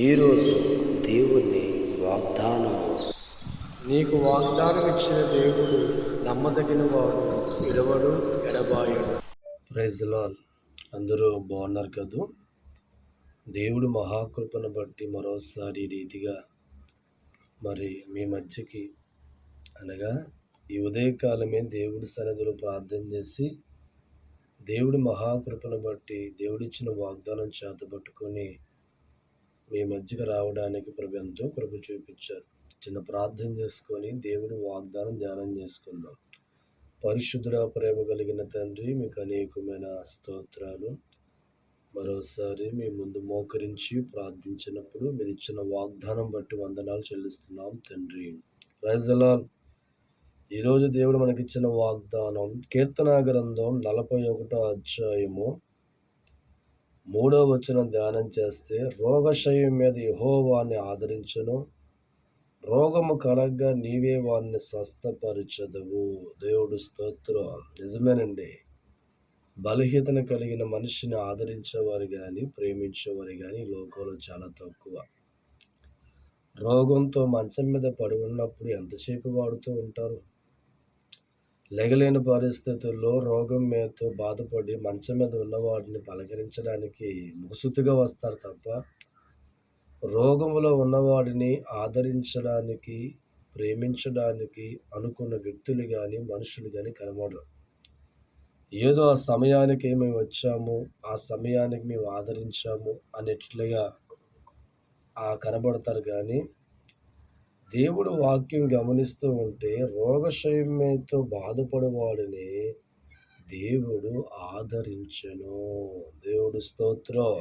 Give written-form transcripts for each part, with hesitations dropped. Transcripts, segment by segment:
ఈరోజు దేవుని వాగ్దానము. నీకు వాగ్దానం ఇచ్చిన దేవుడు నమ్మదగిన వాడు, విడవడు, ఎడబాయడు. Praise lord. అందరూ బాగున్నారు కదూ? దేవుడు మహాకృపను బట్టి మరోసారి రీతిగా మరి మీ మధ్యకి అనగా ఈ ఉదయకాలమే దేవుడి సన్నిధిలో ప్రార్థన చేసి దేవుడి మహాకృపను బట్టి దేవుడిచ్చిన వాగ్దానం చేతబట్టుకొని మీ మధ్యకి రావడానికి ప్రభు ఎంతో కృప చూపించారు. చిన్న ప్రార్థన చేసుకొని దేవుడి వాగ్దానం ధ్యానం చేసుకుందాం. పరిశుద్ధుడ, ప్రేమ కలిగిన తండ్రి, మీకు అనేకమైన స్తోత్రాలు. మరోసారి మీ ముందు మోకరించి ప్రార్థించినప్పుడు మీరు ఇచ్చిన వాగ్దానం బట్టి వందనాలు చెల్లిస్తున్నాం తండ్రి. Praise the Lord. ఈరోజు దేవుడు మనకిచ్చిన వాగ్దానం కీర్తన గ్రంథం 41వ అధ్యాయము 3వ వచనం ధ్యానం చేస్తే, రోగశయం మీద యెహోవాని ఆదరించును, రోగము కలగ్గా నీవే వారిని స్వస్థపరచదవు. దేవుడు స్తోత్రం. నిజమేనండి, బలహీనత కలిగిన మనిషిని ఆదరించేవారు కానీ ప్రేమించేవారు కానీ లోకంలో చాలా తక్కువ. రోగంతో మంచం మీద పడి ఉన్నప్పుడు ఎంతసేపు వాడుతూ ఉంటారు? లెగలేని పరిస్థితుల్లో రోగం మీదతో బాధపడి మంచం మీద ఉన్నవాడిని పలకరించడానికి ముసుతుగా వస్తారు తప్ప రోగములో ఉన్నవాడిని ఆదరించడానికి, ప్రేమించడానికి అనుకున్న వ్యక్తులు కానీ మనుషులు కానీ కనబడరు. ఏదో ఆ సమయానికి మేము వచ్చాము, ఆ సమయానికి మేము ఆదరించాము అనేట్లుగా కనబడతారు. కానీ దేవుడు వాక్యం గమనిస్తూ ఉంటే రోగశయముతో బాధపడేవాడిని దేవుడు ఆదరించెను. దేవుడు స్తోత్రం.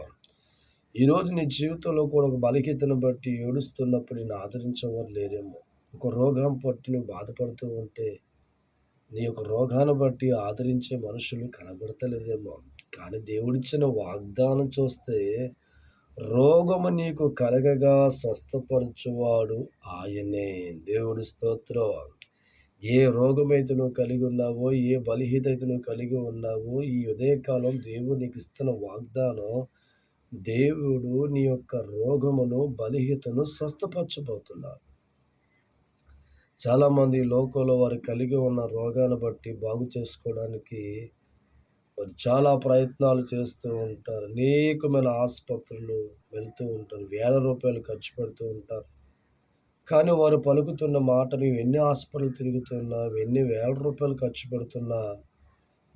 ఈరోజు నీ జీవితంలో కూడా ఒక బలహీనతను బట్టి ఏడుస్తున్నప్పుడు నేను ఆదరించేవారు లేరేమో. ఒక రోగం పట్టి నువ్వు బాధపడుతూ ఉంటే నీ యొక్క రోగాన్ని బట్టి ఆదరించే మనుషులు కనబడతలేదేమో. కానీ దేవుడిచ్చిన వాగ్దానం చూస్తే రోగము నీకు కలగగా స్వస్థపరచువాడు ఆయనే. దేవుడి స్తోత్రం. ఏ రోగమైతే నువ్వు కలిగి ఉన్నావో, ఏ బలహీనత అయితే నువ్వు కలిగి ఉన్నావో, ఈ ఉదయకాలం దేవుడు నీకు ఇస్తున్న వాగ్దానం, దేవుడు నీ యొక్క రోగమును, బలహీనతను స్వస్థపరచబోతున్నాడు. చాలామంది లోకంలో వారు కలిగి ఉన్న రోగాన్ని బట్టి బాగు చేసుకోవడానికి వారు చాలా ప్రయత్నాలు చేస్తూ ఉంటారు. అనేకమైన ఆసుపత్రులు వెళ్తూ ఉంటారు. వేల రూపాయలు ఖర్చు పెడుతూ ఉంటారు. కానీ వారు పలుకుతున్న మాట, నువ్వు ఎన్ని హాస్పిటల్ తిరుగుతున్నా, ఎన్ని వేల రూపాయలు ఖర్చు పెడుతున్నా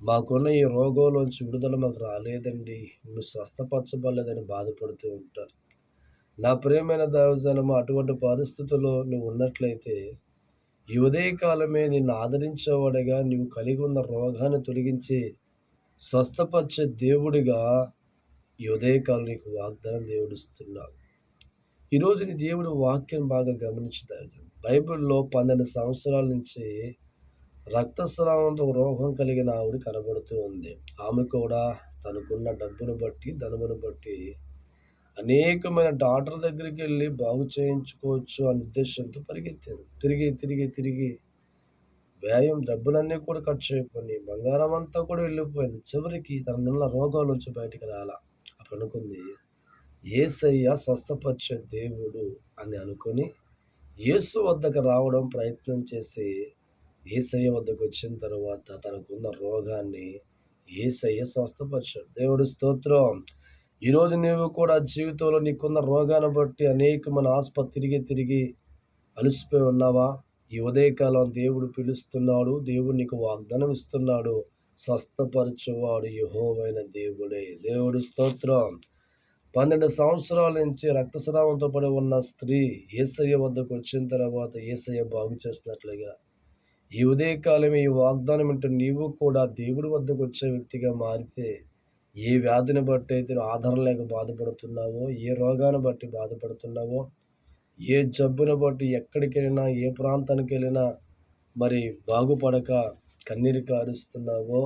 మాకున్న ఈ రోగంలోంచి విడుదల మాకు రాలేదండి, నువ్వు స్వస్థపరచబడలేదని బాధపడుతూ ఉంటారు. నా ప్రియమైన దైవజనము, అటువంటి పరిస్థితుల్లో నువ్వు ఉన్నట్లయితే ఈ ఉదయకాలమే నిన్ను ఆదరించేవాడిగా, నీవు కలిగి ఉన్న రోగాన్ని తొలగించి స్వస్థపరిచే దేవుడిగా ఈ ఉదయకాలం నీకు వాగ్దానం దేవుడిస్తున్నాడు. ఈరోజు నీ దేవుడు వాక్యం బాగా గమనించుతాడు. బైబిల్లో 12 సంవత్సరాల నుంచి రక్తస్రావంతో రోగం కలిగిన ఆవిడ కనబడుతూ ఉంది. ఆమె కూడా తనకున్న డబ్బును బట్టి, ధనమును బట్టి అనేకమైన డాక్టర్ దగ్గరికి వెళ్ళి బాగు చేయించుకోవచ్చు అనే ఉద్దేశంతో పరిగెత్తారు. తిరిగి వ్యయం, డబ్బులన్నీ కూడా ఖర్చు అయిపోయినాయి. బంగారం అంతా కూడా వెళ్ళిపోయింది. చివరికి తననున్న రోగాల నుంచి బయటికి రాలా. అప్పుడు అనుకుంది, యేసయ్య స్వస్థపరిచే దేవుడు అని అనుకొని యేసు వద్దకు రావడం ప్రయత్నం చేసి యేసయ్య వద్దకు వచ్చిన తర్వాత తనకున్న రోగాన్ని యేసయ్య స్వస్థపరిచాడు. దేవుడి స్తోత్రం. ఈరోజు నీవు కూడా జీవితంలో నీకున్న రోగాన్ని బట్టి అనేకమైన ఆసుపత్రి తిరిగి అలసిపోయి ఉన్నావా? ఈ ఉదయకాలం దేవుడు పిలుస్తున్నాడు. దేవుడు నీకు వాగ్దానం ఇస్తున్నాడు. స్వస్థపరచువాడు యెహోవైన దేవుడే. దేవుడి స్తోత్రం. 12 సంవత్సరాల నుంచి రక్తస్రావంతో పడి ఉన్న స్త్రీ యేసయ్య వద్దకు వచ్చిన తర్వాత యేసయ్య బాగు చేసినట్లుగా ఈ ఉదయకాలమే ఈ వాగ్దానం వింటూ నీవు కూడా దేవుడి వద్దకు వచ్చే వ్యక్తిగా మారితే, ఏ వ్యాధిని బట్టి అయితే ఆధారం లేక బాధపడుతున్నావో, ఏ రోగాన్ని బట్టి బాధపడుతున్నావో, ఏ జబ్బును బట్టి ఎక్కడికి వెళ్ళినా, ఏ ప్రాంతానికి వెళ్ళినా మరి బాగుపడక కన్నీరు కారుస్తున్నావో,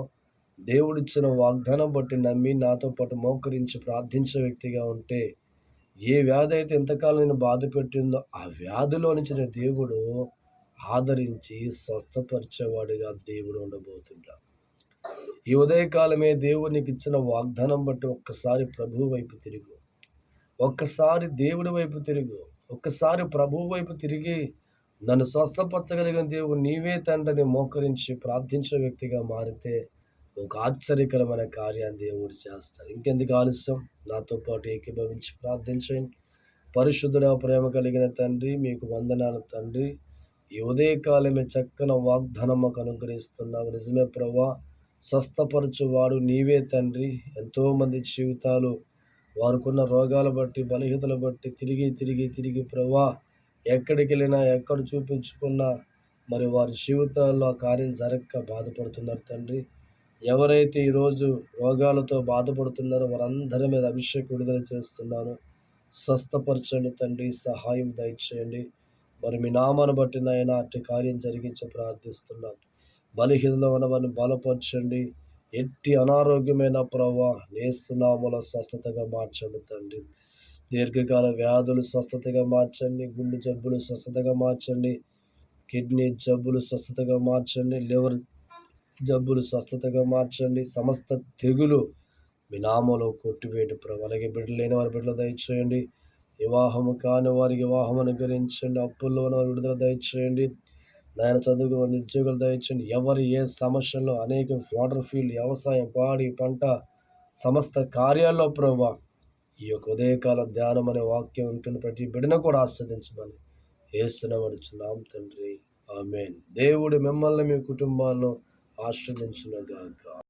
దేవుడిచ్చిన వాగ్దానం బట్టి నమ్మి నాతో పాటు మోకరించి ప్రార్థించే వ్యక్తిగా ఉంటే, ఏ వ్యాధి అయితే ఇంతకాలం నేను బాధ పెట్టిందో ఆ వ్యాధిలో నుంచి దేవుడు ఆదరించి స్వస్థపరిచేవాడిగా దేవుడు ఉండబోతున్నాడు. ఈ ఉదయకాలమే దేవుడు నీకు ఇచ్చిన వాగ్దానం బట్టి ఒక్కసారి ప్రభువు వైపు తిరుగు. ఒక్కసారి దేవుడి వైపు తిరుగు. ఒక్కసారి ప్రభువు వైపు తిరిగి నన్ను స్వస్థపరచగలిగిన దేవుడు నీవే తండ్రిని మోకరించి ప్రార్థించే వ్యక్తిగా మారితే ఒక ఆశ్చర్యకరమైన కార్యాన్ని దేవుడు చేస్తాడు. ఇంకెందుకు ఆలస్యం? నాతో పాటు ఏకీభవించి ప్రార్థించండి. పరిశుద్ధుడ ప్రేమ కలిగిన తండ్రి, మీకు వందనాలు తండ్రి. ఈ ఉదయకాలమే చక్కని వాగ్దానం మాకు అనుగ్రహిస్తున్నావు. నిజమే ప్రభువా, స్వస్థపరచువాడు నీవే తండ్రి. ఎంతోమంది జీవితాలు వారికున్న రోగాలు బట్టి, బలహీనతలు బట్టి తిరిగి ప్రభువా, ఎక్కడికి వెళ్ళినా ఎక్కడ చూపించుకున్నా మరి వారి జీవితాల్లో ఆ కార్యం జరగక బాధపడుతున్నారు తండ్రి. ఎవరైతే ఈరోజు రోగాలతో బాధపడుతున్నారో వారందరి మీద అభిషేకం విడుదల చేస్తున్నాను. స్వస్థపరచండి తండ్రి, సహాయం దయచేయండి. మరి మీ నామాన్ని బట్టి నాయన అట్టి కార్యం జరిగించి ప్రార్థిస్తున్నాను. బలహీనలో ఉన్న వారిని బలపరచండి. ఎట్టి అనారోగ్యమైన ప్రభువా నేస్తున్నాముల స్వస్థతగా మార్చండి తండ్రి. దీర్ఘకాల వ్యాధులు స్వస్థతగా మార్చండి. గుండె జబ్బులు స్వస్థతగా మార్చండి. కిడ్నీ జబ్బులు స్వస్థతగా మార్చండి. లివర్ జబ్బులు స్వస్థతగా మార్చండి. సమస్త తెగులు మీ నామములో కొట్టివేయండి ప్రభు. అలాగే బిడ్డలు లేని వారి బిడ్డలు దయచేయండి. వివాహము కాని వారికి వివాహం అనుగ్రహించండి. అప్పుల్లో ఉన్న వారి విడుదల దయచేయండి. నాయన చదువుకు ఉద్యోగులు దయచేయండి. ఎవరు ఏ సమస్యల్లో అనేక వాటర్ ఫీల్డ్, వ్యవసాయం, పాడి, పంట సమస్త కార్యాల్లో ప్రభు ఈ యొక్క ఉదయకాల ధ్యానం అనే వాక్యం ఉంటున్న ప్రతి బిడ్డను కూడా ఆస్వాదించమని యేసునామమున తండ్రి, ఆమేన్. దేవుడు మిమ్మల్ని మీ కుటుంబాలను ఆశీర్వదించును గాక.